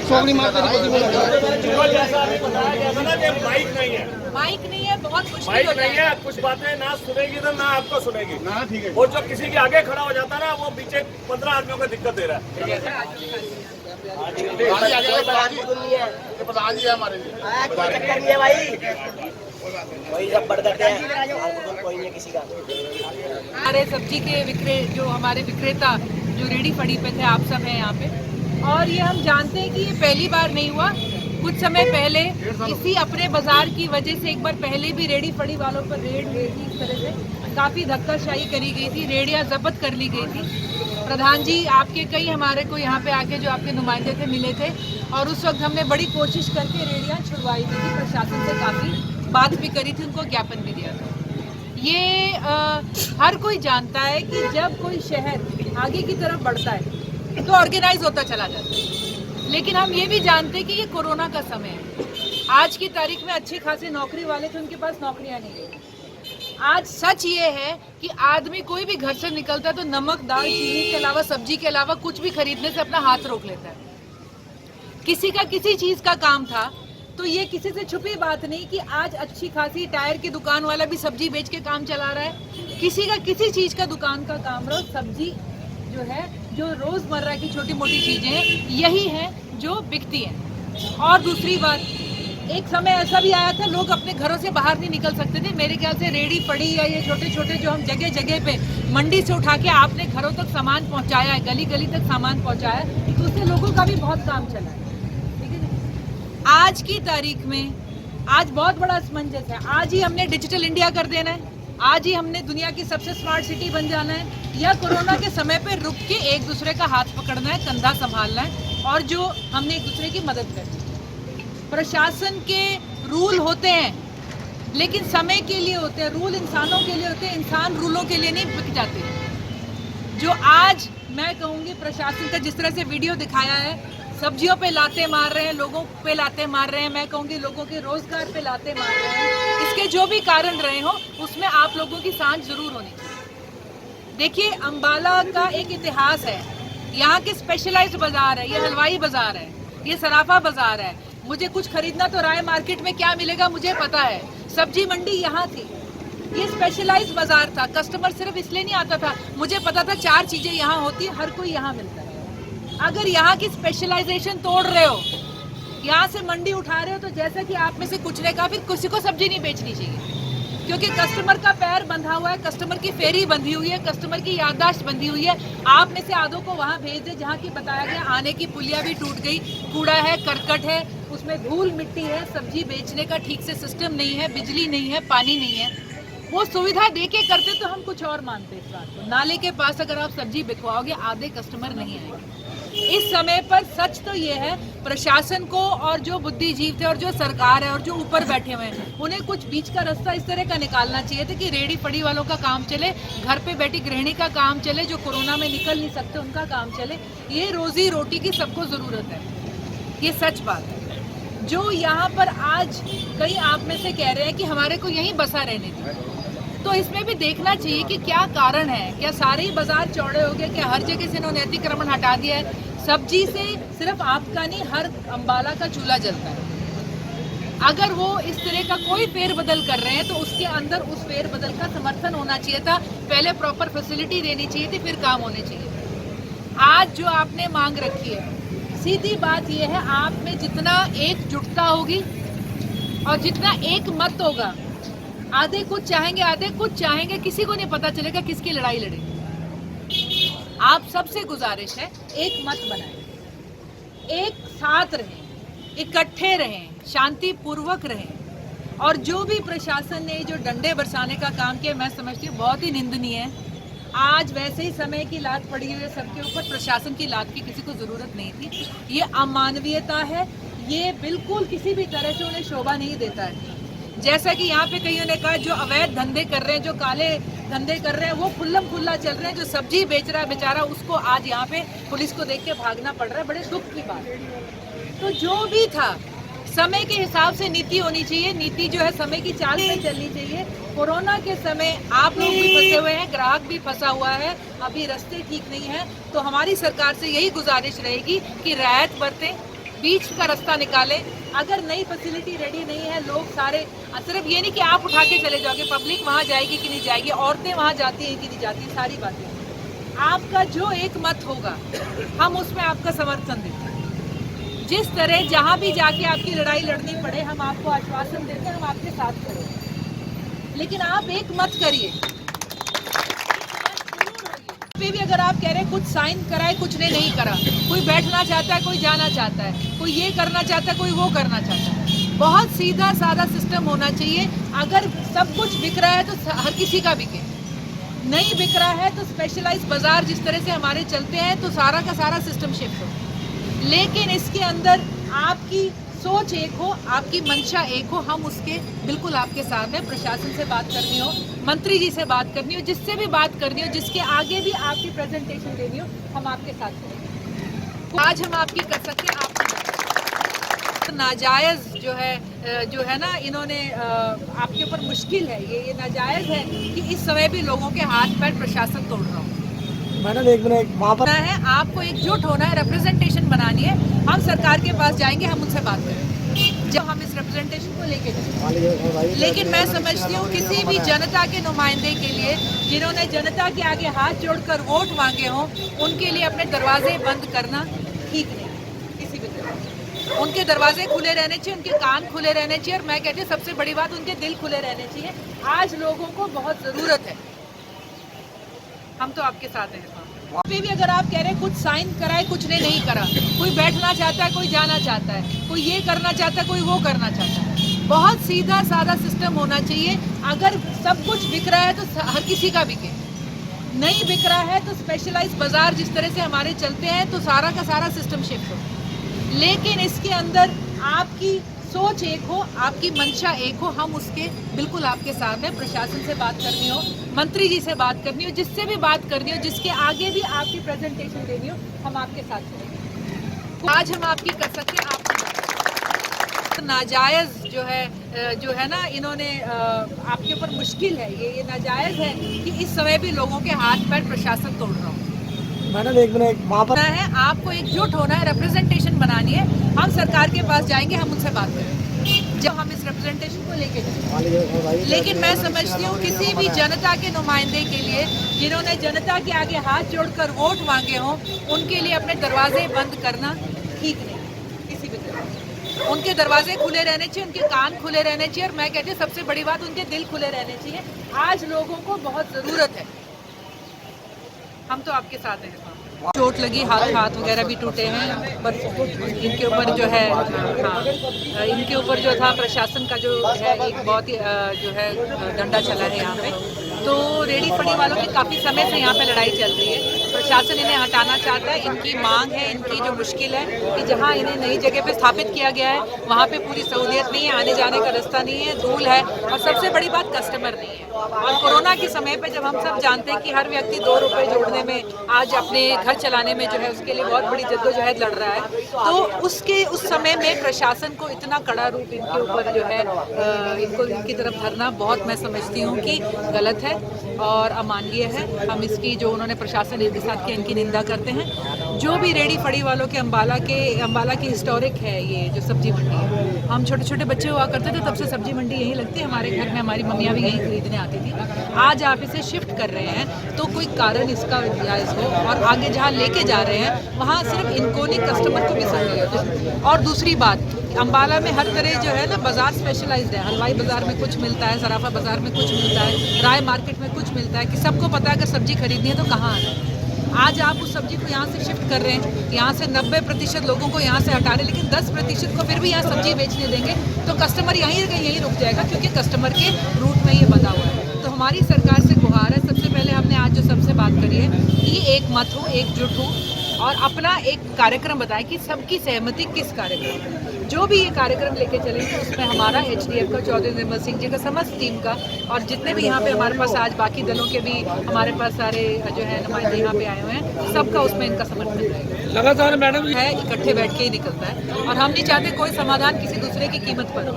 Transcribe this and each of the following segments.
सोगड़ी मारते माइक नहीं है, माइक नहीं है, बहुत मुश्किल माइक हो नहीं जाएगा। है, कुछ बातें ना सुनेगी तो ना आपको सुनेगी। ना ठीक है। वो जो किसी के आगे खड़ा हो जाता है ना, वो पीछे 15 आदमियों को दिक्कत दे रहा है। प्रधान जी है हमारे लिए। वही सब बरकत है, कोई नहीं किसी का। हमारे सब्जी के जो हमारे विक्रेता जो रेडी फड़ी पे थे, आप सब हैं यहाँ पे, और ये हम जानते हैं कि ये पहली बार नहीं हुआ। कुछ समय पहले इसी अपने बाजार की वजह से एक बार पहले भी रेडी फड़ी वालों पर रेड हुई थी। इस तरह से काफ़ी धक्काशाही करी गई थी, रेडियाँ जब्त कर ली गई थी। प्रधान जी आपके कई हमारे को यहाँ पे आके जो आपके नुमाइंदे थे मिले थे, और उस वक्त हमने बड़ी कोशिश करके रेडियाँ छुड़वाई दी थी। प्रशासन से काफ़ी बात भी करी थी, उनको ज्ञापन भी दिया था। ये हर कोई जानता है कि जब कोई शहर आगे की तरफ बढ़ता है तो ऑर्गेनाइज होता चला जाता है, लेकिन हम ये भी जानते हैं कि ये कोरोना का समय है। आज की तारीख में अच्छे खासे नौकरी वाले थे, उनके पास नौकरियां नहीं है। आज सच ये है कि आदमी कोई भी घर से निकलता है तो नमक, दाल, चीनी के अलावा, सब्जी के अलावा कुछ भी खरीदने से अपना हाथ रोक लेता है। किसी का किसी चीज का काम था, तो ये किसी से छुपी बात नहीं कि आज अच्छी खासी टायर की दुकान वाला भी सब्जी बेच के काम चला रहा है। किसी का किसी चीज का दुकान का काम रहा, सब्जी जो है, जो रोजमर्रा की छोटी मोटी चीजें हैं, यही हैं जो बिकती हैं। और दूसरी बात, एक समय ऐसा भी आया था लोग अपने घरों से बाहर नहीं निकल सकते थे। मेरे ख्याल से रेडी फड़ी या ये छोटे छोटे जो हम जगह जगह पे मंडी से उठा के आपने घरों तक सामान पहुंचाया है, गली गली तक सामान पहुंचाया है, तो उससे लोगों का भी बहुत काम चला है। आज की तारीख में आज बहुत बड़ा असमंजस है। आज ही हमने डिजिटल इंडिया कर देना है, आज ही हमने दुनिया की सबसे स्मार्ट सिटी बन जाना है, या कोरोना के समय पे रुक के एक दूसरे का हाथ पकड़ना है, कंधा संभालना है, और जो हमने एक दूसरे की मदद करनी है। प्रशासन के रूल होते हैं, लेकिन समय के लिए होते हैं। रूल इंसानों के लिए होते हैं, इंसान रूलों के लिए नहीं बिक जाते। जो आज मैं कहूँगी प्रशासन का जिस तरह से वीडियो दिखाया है, सब्जियों पे लाते मार रहे हैं, लोगों पे लाते मार रहे हैं, मैं कहूँगी लोगों के रोजगार पे लाते मार रहे हैं। इसके जो भी कारण रहे हो, उसमें आप लोगों की सांझ जरूर होनी चाहिए। देखिए, अंबाला का एक इतिहास है। यहाँ के स्पेशलाइज्ड बाजार है, ये हलवाई बाजार है, ये सराफा बाजार है। मुझे कुछ खरीदना तो राय मार्केट में क्या मिलेगा मुझे पता है। सब्जी मंडी यहाँ थी, ये स्पेशलाइज्ड बाजार था। कस्टमर सिर्फ इसलिए नहीं आता था, मुझे पता था 4 चीजें यहाँ होती है, हर कोई यहाँ मिलता है। अगर यहाँ की स्पेशलाइजेशन तोड़ रहे हो, यहाँ से मंडी उठा रहे हो, तो जैसा कि आप में से कुछ ने कहा, फिर किसी को सब्जी नहीं बेचनी चाहिए, क्योंकि कस्टमर का पैर बंधा हुआ है, कस्टमर की फेरी बंधी हुई है, कस्टमर की याददाश्त बंधी हुई है। आप में से आधों को वहाँ भेज दे जहाँ की बताया गया आने की पुलिया भी टूट गई, कूड़ा है, करकट है, उसमें धूल मिट्टी है, सब्जी बेचने का ठीक से सिस्टम नहीं है, बिजली नहीं है, पानी नहीं है। वो सुविधा दे के करते तो हम कुछ और मानते इस बात को। नाले के पास अगर आप सब्जी बिकवाओगे, आधे कस्टमर नहीं आएंगे। इस समय पर सच तो ये है, प्रशासन को और जो बुद्धिजीवी थे और जो सरकार है और जो ऊपर बैठे हुए हैं, उन्हें कुछ बीच का रास्ता इस तरह का निकालना चाहिए था कि रेडी फड़ी वालों का काम चले, घर पे बैठी गृहिणी का काम चले, जो कोरोना में निकल नहीं सकते उनका काम चले। ये रोजी रोटी की सबको जरूरत है, ये सच बात है। जो यहाँ पर आज कई आप में से कह रहे हैं कि हमारे को यहीं बसा रहने दीजिए, तो इसमें भी देखना चाहिए कि क्या कारण है। क्या सारे ही बाजार चौड़े हो गए? क्या हर जगह से इन्होंने अतिक्रमण हटा दिया है? सब्जी से सिर्फ आपका नहीं, हर अंबाला का चूल्हा जलता है। अगर वो इस तरह का कोई फेरबदल कर रहे हैं, तो उसके अंदर उस फेरबदल का समर्थन होना चाहिए था, पहले प्रॉपर फैसिलिटी देनी चाहिए थी, फिर काम होने चाहिए। आज जो आपने मांग रखी है, सीधी बात यह है, आप में जितना एकजुटता होगी और जितना एक मत होगा, आधे कुछ चाहेंगे, आधे कुछ चाहेंगे, किसी को नहीं पता चलेगा किसकी लड़ाई लड़ेगी। आप सबसे गुजारिश है, एक मत बनाएं, एक साथ रहें, इकट्ठे रहें, शांतिपूर्वक रहें। और जो भी प्रशासन ने जो डंडे बरसाने का काम किया, मैं समझती हूँ बहुत ही निंदनीय है। आज वैसे ही समय की लात पड़ी हुई है सबके ऊपर, प्रशासन की लात की किसी को जरूरत नहीं थी। ये अमानवीयता है, ये बिल्कुल किसी भी तरह से उन्हें शोभा नहीं देता है। जैसा कि यहाँ पे कईयों ने कहा, जो अवैध धंधे कर रहे हैं, जो काले धंधे कर रहे हैं, वो खुल्लम खुल्ला चल रहे हैं। जो सब्जी बेच रहा है बेचारा, उसको आज यहाँ पे पुलिस को देख के भागना पड़ रहा है, बड़े दुख की बात है। तो जो भी था, समय के हिसाब से नीति होनी चाहिए, नीति जो है समय की चाल में चलनी चाहिए। कोरोना के समय आप लोग भी फंसे हुए हैं, ग्राहक भी फंसा हुआ है, अभी रास्ते ठीक नहीं है, तो हमारी सरकार से यही गुजारिश रहेगी कि रियायत बरतें, बीच का रास्ता निकालें। अगर नई फैसिलिटी रेडी नहीं है, लोग सारे सिर्फ ये नहीं कि आप उठा के चले जाओगे, पब्लिक वहाँ जाएगी कि नहीं जाएगी, औरतें वहाँ जाती हैं कि नहीं जाती, सारी बातें। आपका जो एक मत होगा हम उसमें आपका समर्थन देते हैं। जिस तरह जहाँ भी जाके आपकी लड़ाई लड़नी पड़े, हम आपको आश्वासन देते हैं, हम आपके साथ खड़े हैं। लेकिन आप एक मत करिए पे भी। अगर आप कह रहे हैं कुछ साइन कराए, कुछ ने नहीं करा, कोई बैठना चाहता है, कोई जाना चाहता है, कोई ये करना चाहता है, कोई वो करना चाहता है। बहुत सीधा साधा सिस्टम होना चाहिए। अगर सब कुछ बिक रहा है तो हर किसी का बिके, नहीं बिक रहा है तो स्पेशलाइज बाजार जिस तरह से हमारे चलते हैं तो सारा का सारा सिस्टम शिफ्ट हो। लेकिन इसके अंदर आपकी सोच एक हो, आपकी मंशा एक हो, हम उसके बिल्कुल आपके साथ हैं। प्रशासन से बात करनी हो, मंत्री जी से बात करनी हो, जिससे भी बात करनी हो, जिसके आगे भी आपकी प्रेजेंटेशन देनी हो, हम आपके साथ हैं। आज हम आपकी कर सकते हैं। आप नाजायज जो है ना, इन्होंने आपके ऊपर मुश्किल है, ये नाजायज है कि इस समय भी लोगों के हाथ पैर प्रशासन तोड़ रहा हूँ। मैडम एक मिनट वहाँ पर है, आपको एकजुट होना है, रिप्रेजेंटेशन बनानी है। हम सरकार के पास जाएंगे, हम उनसे बात करेंगे जब हम इस रिप्रेजेंटेशन को लेके जाएंगे। लेकिन मैं समझती हूँ किसी भी जनता के नुमाइंदे के लिए, जिन्होंने जनता के आगे हाथ जोड़कर वोट मांगे हों, उनके लिए अपने दरवाजे बंद करना ठीक नहीं। किसी भी तरह उनके दरवाजे खुले रहने चाहिए, उनके कान खुले रहने चाहिए, और मैं कहती हूँ सबसे बड़ी बात, उनके दिल खुले रहने चाहिए। आज लोगों को बहुत ज़रूरत है, हम तो आपके साथ हैं। पे भी अगर आप कह रहे हैं कुछ साइन कराए, कुछ ने नहीं करा, कोई बैठना चाहता है, कोई जाना चाहता है, कोई ये करना चाहता है, कोई वो करना चाहता है। बहुत सीधा साधा सिस्टम होना चाहिए। अगर सब कुछ बिक रहा है तो हर किसी का बिके, नहीं बिक रहा है तो स्पेशलाइज बाजार जिस तरह से हमारे चलते हैं तो सारा का सारा सिस्टम शिफ्ट हो। लेकिन इसके अंदर आपकी सोच एक हो, आपकी मंशा एक हो, हम उसके बिल्कुल आपके साथ हैं। प्रशासन से बात करनी हो, मंत्री जी से बात करनी हो, जिससे भी बात करनी हो, जिसके आगे भी आपकी प्रेजेंटेशन देनी हो, हम आपके साथ हैं। आज हम आपकी कर सकते हैं। आप नाजायज जो है ना, इन्होंने आपके ऊपर मुश्किल है, ये नाजायज है कि इस समय भी लोगों के हाथ पैर प्रशासन तोड़ रहा हूँ। मैडम एक मिनट वहाँ पर है, आपको एकजुट होना है, रिप्रेजेंटेशन बनानी है। हम सरकार के पास जाएंगे, हम उनसे बात करेंगे जब हम इस रिप्रेजेंटेशन को लेके जाएंगे। लेकिन मैं समझती हूँ किसी भी जनता के नुमाइंदे के लिए, जिन्होंने जनता के आगे हाथ जोड़कर वोट मांगे हों, उनके लिए अपने दरवाजे बंद करना ठीक नहीं। किसी भी तरह उनके दरवाजे खुले रहने चाहिए, उनके कान खुले रहने चाहिए, और मैं कहती हूँ सबसे बड़ी बात, उनके दिल खुले रहने चाहिए। आज लोगों को बहुत ज़रूरत है, हम तो आपके साथ हैं। चोट लगी, हाथ वगैरह भी टूटे हैं, बस इनके ऊपर जो है, हाँ, इनके ऊपर जो था प्रशासन का जो है एक बहुत ही जो है डंडा चला है यहाँ पे। तो रेडी फड़ी वालों की काफ़ी समय से यहाँ पे लड़ाई चल रही है। प्रशासन इन्हें हटाना चाहता है। इनकी मांग है, इनकी जो मुश्किल है कि जहाँ इन्हें नई जगह पे स्थापित किया गया है वहाँ पे पूरी सहूलियत नहीं है, आने जाने का रास्ता नहीं है, धूल है, और सबसे बड़ी बात कस्टमर नहीं है। और कोरोना के समय पे जब हम सब जानते हैं कि हर व्यक्ति 2 रुपये जोड़ने में, आज अपने घर चलाने में जो है उसके लिए बहुत बड़ी जद्दोजहद लड़ रहा है, तो उस समय में प्रशासन को इतना कड़ा रूप इनके ऊपर जो है इनकी तरफ धरना बहुत, मैं समझती हूँ कि गलत है और अमानवीय है। हम इसकी जो उन्होंने प्रशासन के साथ किया, इनकी निंदा करते हैं। जो भी रेडी फड़ी वालों के अम्बाला की हिस्टोरिक है ये जो सब्जी मंडी है, हम छोटे छोटे बच्चे हुआ करते थे तब से सब्जी मंडी यहीं लगती है। हमारे घर में हमारी मम्मियाँ भी यहीं खरीदने आती थी। आज आप इसे शिफ्ट कर रहे हैं तो कोई कारण इसका जायज़ हो, और आगे जहाँ लेके जा रहे हैं वहाँ सिर्फ इनको नहीं, कस्टमर को भी सहूलियत हो। और दूसरी बात, अम्बाला में हर तरह जो है ना बाज़ार स्पेशलाइज्ड है। हलवाई बाज़ार में कुछ मिलता है, सराफा बाज़ार में कुछ मिलता है, राय मार्केट में कुछ मिलता है, कि सबको पता है अगर सब्जी खरीदनी है तो कहाँ आना है। आज आप उस सब्जी को यहाँ से शिफ्ट कर रहे हैं, यहाँ से 90% लोगों को यहाँ से हटा रहे हैं, लेकिन 10% को फिर भी यहाँ सब्जी बेचने देंगे तो कस्टमर यहीं रुक जाएगा, क्योंकि कस्टमर के रूट में ये बंधा हुआ है। तो हमारी सरकार से गुहार है, सबसे पहले हमने आज जो सबसे बात करी है कि एक मत हो, एकजुट हो, और अपना एक कार्यक्रम बताएं कि सबकी सहमति किस कार्यक्रम, जो भी ये कार्यक्रम लेके चलेंगे उसमें हमारा HDF का, चौधरी निर्मल सिंह जी का, समस्त टीम का, और जितने भी यहाँ पे हमारे पास आज बाकी दलों के भी हमारे पास सारे जो है नुमाइंदे यहाँ पे आए हुए हैं, सबका उसमें इनका समर्थन रहेगा। लगातार मैडम है इकट्ठे बैठ के ही निकलता है, और हम नहीं चाहते कोई समाधान किसी दूसरे की कीमत पर हो।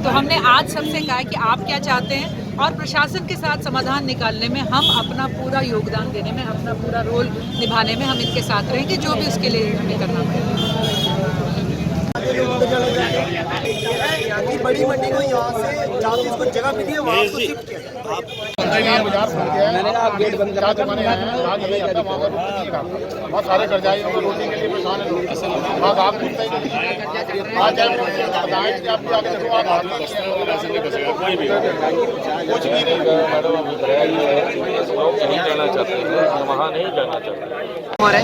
तो हमने आज सबसे कहा है कि आप क्या चाहते हैं, और प्रशासन के साथ समाधान निकालने में हम अपना पूरा योगदान देने में, अपना पूरा रोल निभाने में हम इनके साथ रहेंगे, जो भी उसके लिए हमें करना पड़ेगा। बड़ी मंडी को यहाँ से जहाँ से इसको जगह मिली है वहाँ उसको शिफ्ट किया मैंने कहा आप गेट बंद करा बहुत सारे कर्जाई रोटी के लिए परेशान है लोग। बस आप पूछते ही आज कुछ भी नहीं जाना चाहते हैं वहाँ नहीं जाना चाहते। हमारे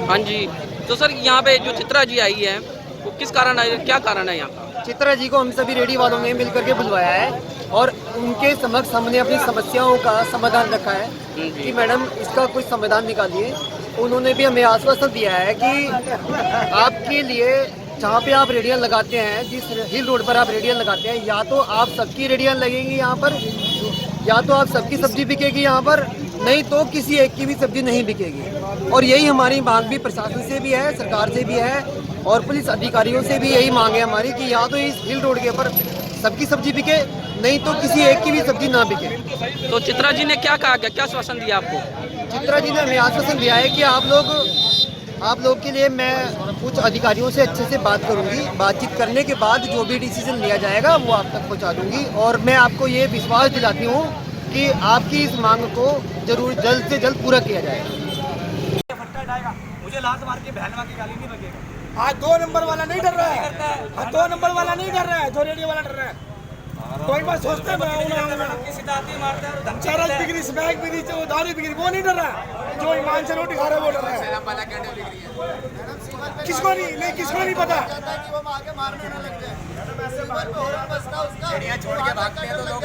हाँ जी। तो सर यहाँ पे जो चित्रा जी आई है वो किस कारण आई, क्या कारण है यहाँ का? चित्रा जी को हम सभी रेडी वालों ने मिलकर के बुलवाया है और उनके समक्ष हमने अपनी समस्याओं का समाधान रखा है कि मैडम इसका कुछ समाधान निकालिए। उन्होंने भी हमें आश्वासन दिया है कि आपके लिए जहाँ पे आप रेडियन लगाते हैं, जिस हिल रोड पर आप रेडियन लगाते हैं, या तो आप सबकी रेडियन लगेंगी यहाँ पर, या तो आप सबकी सब्जी बिकेगी यहाँ पर, नहीं तो किसी एक की भी सब्जी नहीं बिकेगी। और यही हमारी मांग भी प्रशासन से भी है, सरकार से भी है और पुलिस अधिकारियों से भी यही मांग है हमारी कि या तो इस हिल रोड के ऊपर सबकी सब्जी बिके, नहीं तो किसी एक की भी सब्जी ना बिके। तो चित्रा जी ने क्या कहा, क्या आश्वासन दिया आपको? चित्रा जी ने हमें आश्वासन दिया है कि आप लोग के लिए मैं कुछ अधिकारियों से अच्छे से बात करूंगी, बातचीत करने के बाद जो भी डिसीजन लिया जाएगा वो आप तक पहुंचा दूंगी। और मैं आपको ये विश्वास दिलाती हूँ कि आपकी इस मांग को जरूर जल्द से जल्द पूरा किया जाएगा। मुझे लात मार के बहन की गाली नहीं बजेगा। आज 2 नंबर वाला नहीं डर रहा है, आज 2 नंबर वाला नहीं डर रहा है, जो रेडियो वाला डर रहा है। कोई बार सोचते हैं चरस बिक्री, स्मैक बिक्री, दारू बिक्री, वो नहीं डर रहा है। जो ईमान से रोटी खा रहा है वो डर रहा है। किसको नहीं पता। छोड़ के भागते हैं तो लोग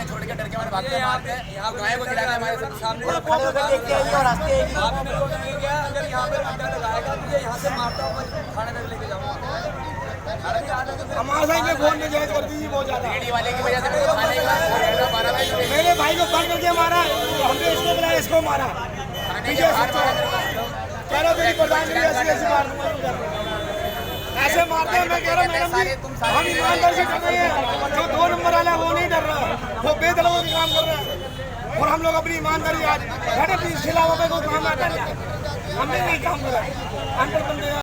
छोड़ के डर के मारे भागते हैं। यहाँ गाय को खिलाया हमारे सामने आपने लोगों ने क्या, अगर यहाँ पे लगाएगा तो ये यहाँ से मारता हूँ, थाने तक लेके जाऊँगा। हमारे साथ फोन में जायज कर दीजिए बहुत ज्यादा। वाले की वजह से मेरे भाई को पकड़ करके मारा, हमने इसको बुलाया, इसको मारा। कह रहा तेरी प्रधानमंत्री ऐसी ऐसे मारते हैं। मैं कह रहा हूँ मैडम जी हम ईमानदारी से कर रहे हैं। जो 2 नंबर वाला है वो नहीं डर रहा, वो बेदलों के काम कर रहा है। और हम लोग अपनी ईमानदारी आज घटे 20 खिलाफ पे कोई काम आता है, हमने नहीं काम करा।